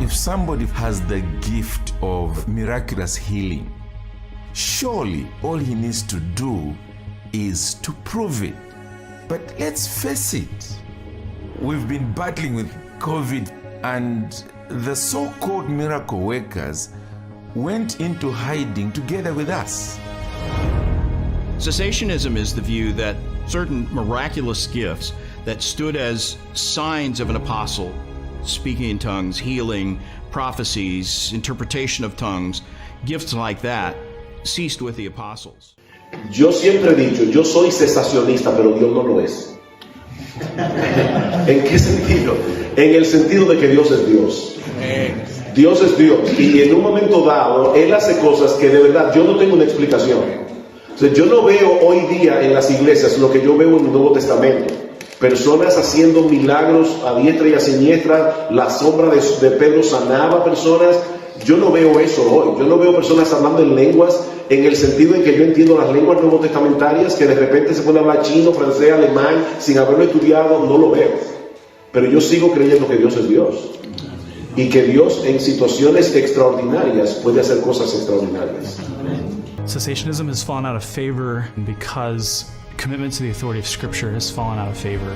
If somebody has the gift of miraculous healing, surely all he needs to do is to prove it. But let's face it, we've been battling with COVID, and the so-called miracle workers went into hiding together with us. Cessationism is the view that certain miraculous gifts that stood as signs of an apostle, speaking in tongues, healing, prophecies, interpretation of tongues, gifts like that, ceased with the apostles. Yo siempre he dicho, yo soy cesacionista, pero Dios no lo es. ¿En qué sentido? En el sentido de que Dios es Dios. Dios es Dios. Y en un momento dado, Él hace cosas que de verdad yo no tengo una explicación. O sea, yo no veo hoy día en las iglesias lo que yo veo en el Nuevo Testamento. Personas haciendo milagros a diestra y a siniestra. La sombra de Pedro sanaba personas. Yo no veo eso hoy. Yo no veo personas hablando en lenguas en el sentido en que yo entiendo las lenguas nuevotestamentarias, que de repente se puede hablar chino, francés, alemán, sin haberlo estudiado. No lo veo. Pero yo sigo creyendo que Dios es Dios. Y que Dios en situaciones extraordinarias puede hacer cosas extraordinarias. Cessationism has fallen out of favor because commitment to the authority of Scripture has fallen out of favor.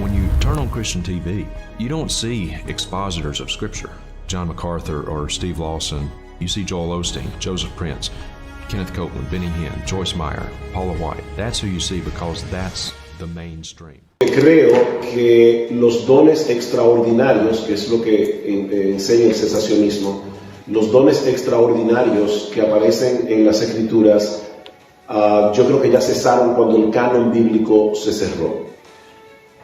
When you turn on Christian TV, you don't see expositors of Scripture, John MacArthur or Steve Lawson. You see Joel Osteen, Joseph Prince, Kenneth Copeland, Benny Hinn, Joyce Meyer, Paula White. That's who you see because that's the mainstream. Creo que los dones extraordinarios, que es lo que enseña el cesacionismo, los dones extraordinarios que aparecen en las Escrituras, yo creo que ya cesaron cuando el canon bíblico se cerró.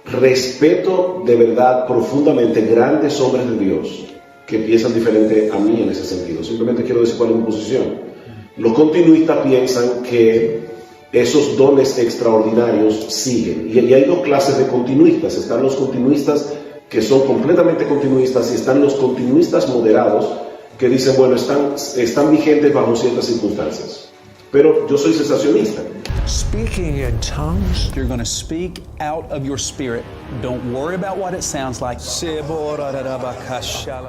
Respeto de verdad profundamente grandes hombres de Dios que piensan diferente a mí en ese sentido. Simplemente quiero decir cuál es mi posición. Los continuistas piensan que esos dones extraordinarios siguen. Y hay dos clases de continuistas. Están los continuistas que son completamente continuistas y están los continuistas moderados que dicen, bueno, están vigentes bajo ciertas circunstancias. Pero yo soy cesacionista. Speaking in tongues, you're going to speak out of your spirit. Don't worry about what it sounds like.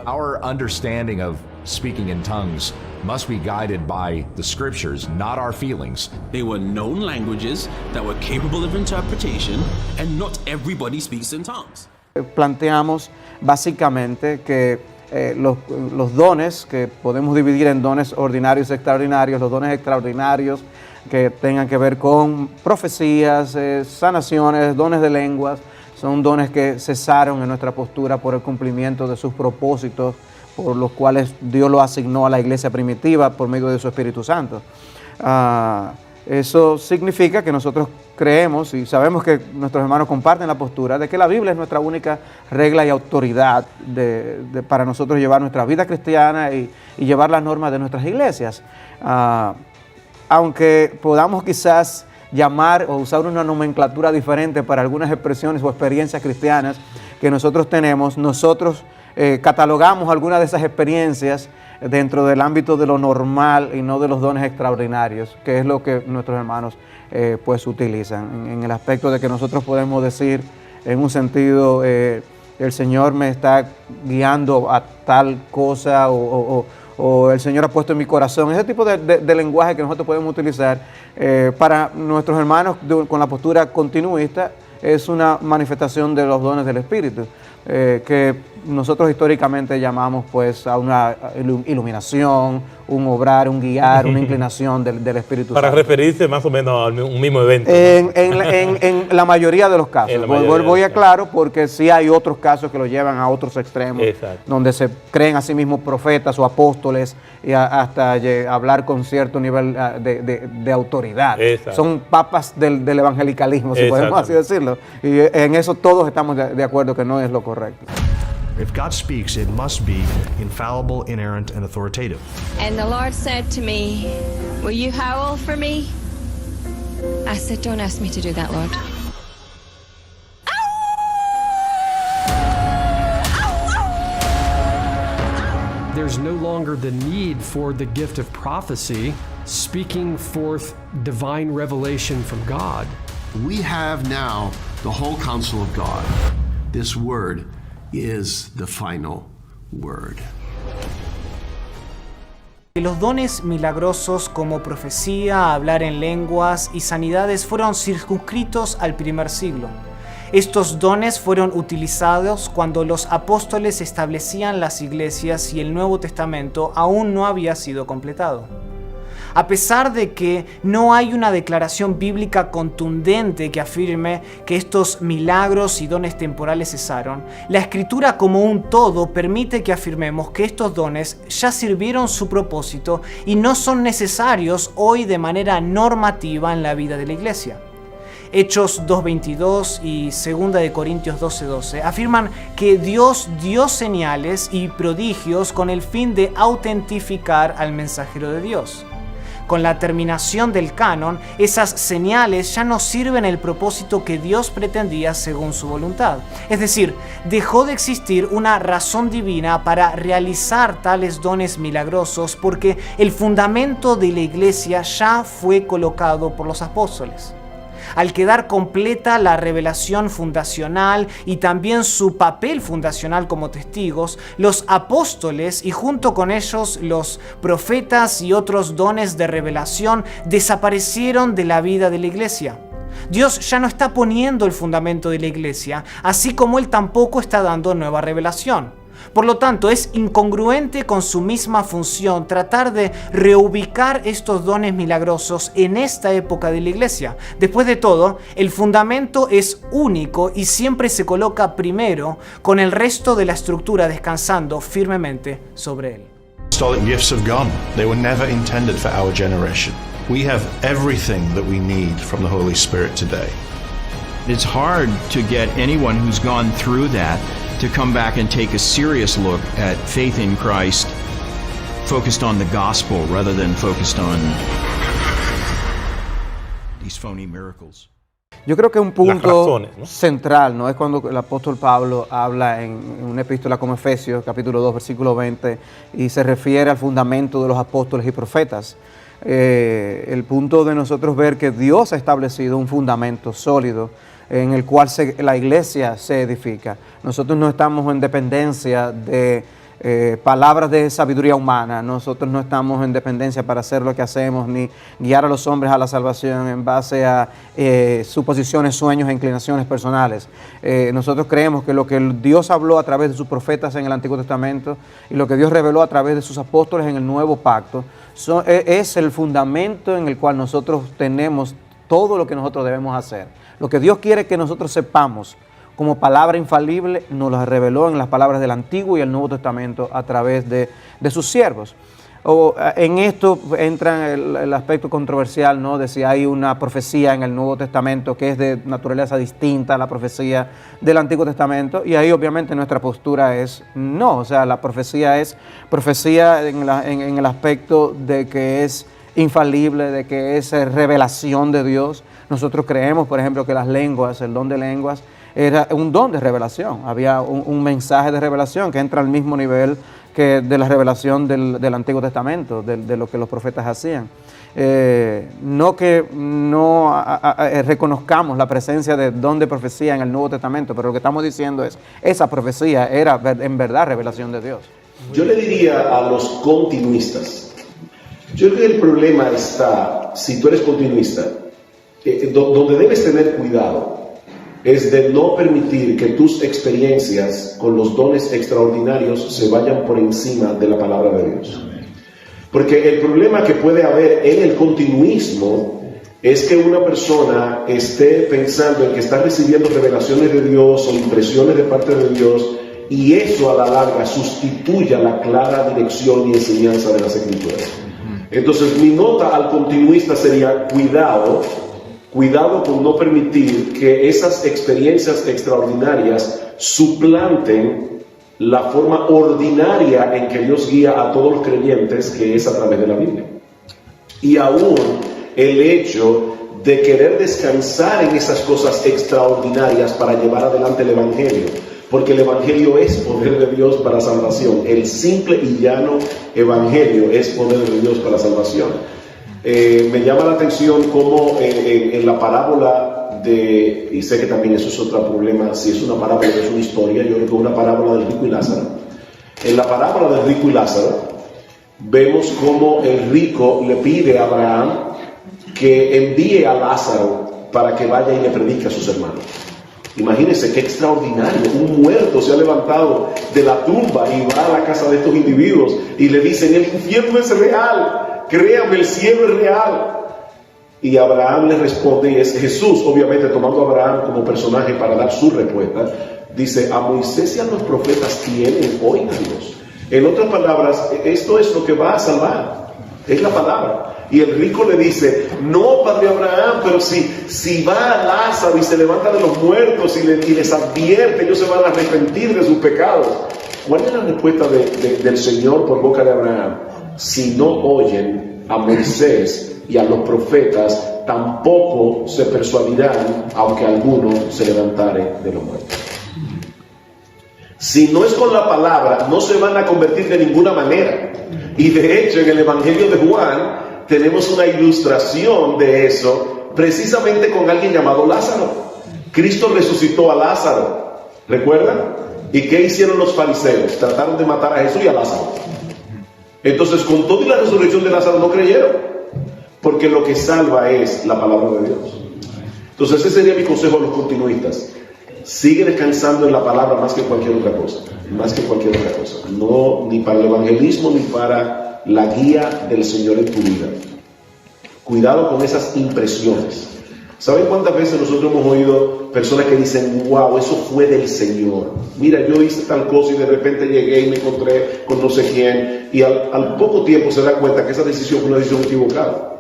Our understanding of speaking in tongues must be guided by the Scriptures, not our feelings. They were known languages that were capable of interpretation, and not everybody speaks in tongues. Planteamos básicamente que los dones, que podemos dividir en dones ordinarios y extraordinarios, los dones extraordinarios que tengan que ver con profecías, sanaciones, dones de lenguas, son dones que cesaron en nuestra postura por el cumplimiento de sus propósitos, por los cuales Dios lo asignó a la iglesia primitiva por medio de su Espíritu Santo. Eso significa que nosotros creemos y sabemos que nuestros hermanos comparten la postura de que la Biblia es nuestra única regla y autoridad para nosotros llevar nuestra vida cristiana y llevar las normas de nuestras iglesias. Aunque podamos quizás llamar o usar una nomenclatura diferente para algunas expresiones o experiencias cristianas que nosotros tenemos, nosotros catalogamos algunas de esas experiencias dentro del ámbito de lo normal y no de los dones extraordinarios, que es lo que nuestros hermanos pues utilizan, en el aspecto de que nosotros podemos decir en un sentido, el Señor me está guiando a tal cosa o el Señor ha puesto en mi corazón, ese tipo de lenguaje que nosotros podemos utilizar para nuestros hermanos con la postura continuista es una manifestación de los dones del Espíritu, que nosotros históricamente llamamos pues a una iluminación, un obrar, un guiar, una inclinación del Espíritu Para Santo. referirse más o menos a un mismo evento. En la mayoría de los casos. Voy a claro porque sí hay otros casos que lo llevan a otros extremos. Exacto. Donde se creen a sí mismos profetas o apóstoles y hasta hablar con cierto nivel de autoridad. Exacto. Son papas del evangelicalismo, si podemos así decirlo. Y en eso todos estamos de acuerdo que no es lo correcto. If God speaks, it must be infallible, inerrant, and authoritative. And the Lord said to me, "Will you howl for me?" I said, "Don't ask me to do that, Lord." There's no longer the need for the gift of prophecy, speaking forth divine revelation from God. We have now the whole counsel of God, this word, is the final word. Los dones milagrosos como profecía, hablar en lenguas y sanidades fueron circunscritos al primer siglo. Estos dones fueron utilizados cuando los apóstoles establecían las iglesias y el Nuevo Testamento aún no había sido completado. A pesar de que no hay una declaración bíblica contundente que afirme que estos milagros y dones temporales cesaron, la Escritura como un todo permite que afirmemos que estos dones ya sirvieron su propósito y no son necesarios hoy de manera normativa en la vida de la Iglesia. Hechos 2:22 y 2 Corintios 12:12 afirman que Dios dio señales y prodigios con el fin de autentificar al mensajero de Dios. Con la terminación del canon, esas señales ya no sirven el propósito que Dios pretendía según su voluntad. Es decir, dejó de existir una razón divina para realizar tales dones milagrosos porque el fundamento de la iglesia ya fue colocado por los apóstoles. Al quedar completa la revelación fundacional y también su papel fundacional como testigos, los apóstoles y junto con ellos los profetas y otros dones de revelación desaparecieron de la vida de la iglesia. Dios ya no está poniendo el fundamento de la iglesia, así como Él tampoco está dando nueva revelación. Por lo tanto, es incongruente con su misma función tratar de reubicar estos dones milagrosos en esta época de la iglesia. Después de todo, el fundamento es único y siempre se coloca primero, con el resto de la estructura descansando firmemente sobre él. Apostolic gifts have gone. They were never intended for our generation. We have everything that we need from the Holy Spirit today. It's hard to get anyone who's gone through that to come back and take a serious look at faith in Christ, focused on the gospel rather than focused on these phony miracles. Yo creo que un punto central, ¿no?, es cuando el apóstol Pablo habla en una epístola como Efesios, capítulo 2, versículo 20, y se refiere al fundamento de los apóstoles y profetas. El punto de nosotros ver que Dios ha establecido un fundamento sólido en el cual la iglesia se edifica. Nosotros no estamos en dependencia de palabras de sabiduría humana. Nosotros no estamos en dependencia para hacer lo que hacemos ni guiar a los hombres a la salvación en base a suposiciones, sueños e inclinaciones personales. Nosotros creemos que lo que Dios habló a través de sus profetas en el Antiguo Testamento y lo que Dios reveló a través de sus apóstoles en el Nuevo Pacto es el fundamento en el cual nosotros tenemos todo lo que nosotros debemos hacer. Lo que Dios quiere que nosotros sepamos como palabra infalible, nos lo reveló en las palabras del Antiguo y el Nuevo Testamento a través de sus siervos. En esto entra el aspecto controversial, ¿no?, de si hay una profecía en el Nuevo Testamento que es de naturaleza distinta a la profecía del Antiguo Testamento, y ahí obviamente nuestra postura es no. O sea, la profecía es profecía en el aspecto de que es infalible, de que es revelación de Dios. Nosotros creemos, por ejemplo, que las lenguas, el don de lenguas, era un don de revelación. Había un mensaje de revelación que entra al mismo nivel que de la revelación del Antiguo Testamento, de lo que los profetas hacían. No que no reconozcamos la presencia de don de profecía en el Nuevo Testamento, pero lo que estamos diciendo es, esa profecía era en verdad revelación de Dios. Yo le diría a los continuistas, yo creo que el problema está, si tú eres continuista, donde debes tener cuidado es de no permitir que tus experiencias con los dones extraordinarios se vayan por encima de la palabra de Dios. Porque el problema que puede haber en el continuismo es que una persona esté pensando en que está recibiendo revelaciones de Dios o impresiones de parte de Dios, y eso a la larga sustituya la clara dirección y enseñanza de las Escrituras. Entonces mi nota al continuista sería cuidado con no permitir que esas experiencias extraordinarias suplanten la forma ordinaria en que Dios guía a todos los creyentes, que es a través de la Biblia. Y aún el hecho de querer descansar en esas cosas extraordinarias para llevar adelante el Evangelio, porque el Evangelio es poder de Dios para salvación. El simple y llano Evangelio es poder de Dios para salvación. Me llama la atención cómo en la parábola y sé que también eso es otro problema, si es una parábola o es una historia, yo creo que es una parábola del rico y Lázaro. En la parábola del rico y Lázaro, vemos cómo el rico le pide a Abraham que envíe a Lázaro para que vaya y le predique a sus hermanos. Imagínense qué extraordinario, un muerto se ha levantado de la tumba y va a la casa de estos individuos y le dicen, el infierno es real, créanme, el cielo es real. Y Abraham le responde, y es Jesús, obviamente tomando a Abraham como personaje para dar su respuesta, dice, a Moisés y a los profetas tienen, oigan a Dios. En otras palabras, esto es lo que va a salvar, es la palabra. Y el rico le dice, no, padre Abraham, pero si va a Lázaro y se levanta de los muertos y les advierte, ellos se van a arrepentir de sus pecados. ¿Cuál es la respuesta del Señor por boca de Abraham? Si no oyen a Moisés y a los profetas, tampoco se persuadirán, aunque alguno se levantare de los muertos. Si no es con la palabra, no se van a convertir de ninguna manera. Y de hecho, en el Evangelio de Juan, tenemos una ilustración de eso, precisamente con alguien llamado Lázaro. Cristo resucitó a Lázaro, ¿recuerdan? ¿Y qué hicieron los fariseos? Trataron de matar a Jesús y a Lázaro. Entonces, con todo y la resurrección de Lázaro no creyeron, porque lo que salva es la palabra de Dios. Entonces, ese sería mi consejo a los continuistas. Sigue descansando en la palabra más que cualquier otra cosa, más que cualquier otra cosa. No, ni para el evangelismo, ni para la guía del Señor en tu vida. Cuidado con esas impresiones. ¿Saben cuántas veces nosotros hemos oído personas que dicen, wow, eso fue del Señor? Mira, yo hice tal cosa y de repente llegué y me encontré con no sé quién, y al poco tiempo se da cuenta que esa decisión fue una decisión equivocada.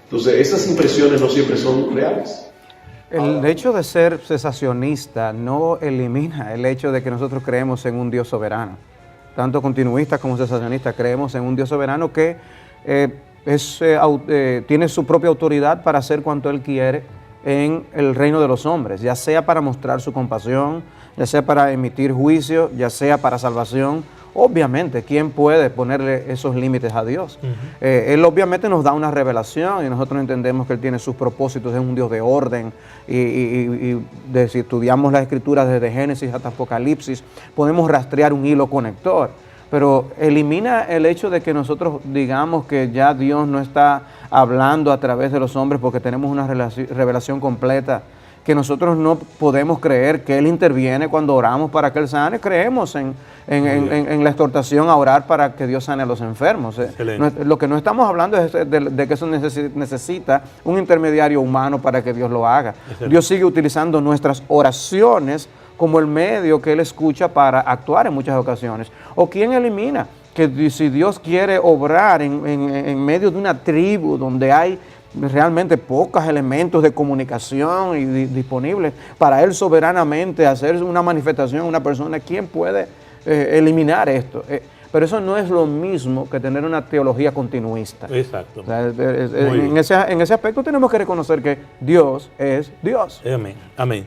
Entonces, esas impresiones no siempre son reales. El hecho de ser cesacionista no elimina el hecho de que nosotros creemos en un Dios soberano. Tanto continuistas como cesacionistas creemos en un Dios soberano que tiene su propia autoridad para hacer cuanto Él quiere en el reino de los hombres, ya sea para mostrar su compasión, ya sea para emitir juicio, ya sea para salvación. Obviamente, ¿quién puede ponerle esos límites a Dios? Él obviamente nos da una revelación y nosotros entendemos que Él tiene sus propósitos, es un Dios de orden y si estudiamos las Escrituras desde Génesis hasta Apocalipsis, podemos rastrear un hilo conector. Pero elimina el hecho de que nosotros digamos que ya Dios no está hablando a través de los hombres porque tenemos una revelación completa, que nosotros no podemos creer que Él interviene cuando oramos para que Él sane. Creemos en la exhortación a orar para que Dios sane a los enfermos. Lo que no estamos hablando es de que eso necesita un intermediario humano para que Dios lo haga. Dios sigue utilizando nuestras oraciones como el medio que Él escucha para actuar en muchas ocasiones. ¿O quién elimina que si Dios quiere obrar en medio de una tribu donde hay realmente pocos elementos de comunicación disponibles para Él soberanamente hacer una manifestación en una persona, ¿quién puede eliminar esto? Pero eso no es lo mismo que tener una teología continuista. Exacto. O sea, en ese aspecto tenemos que reconocer que Dios es Dios. Amén. Amén.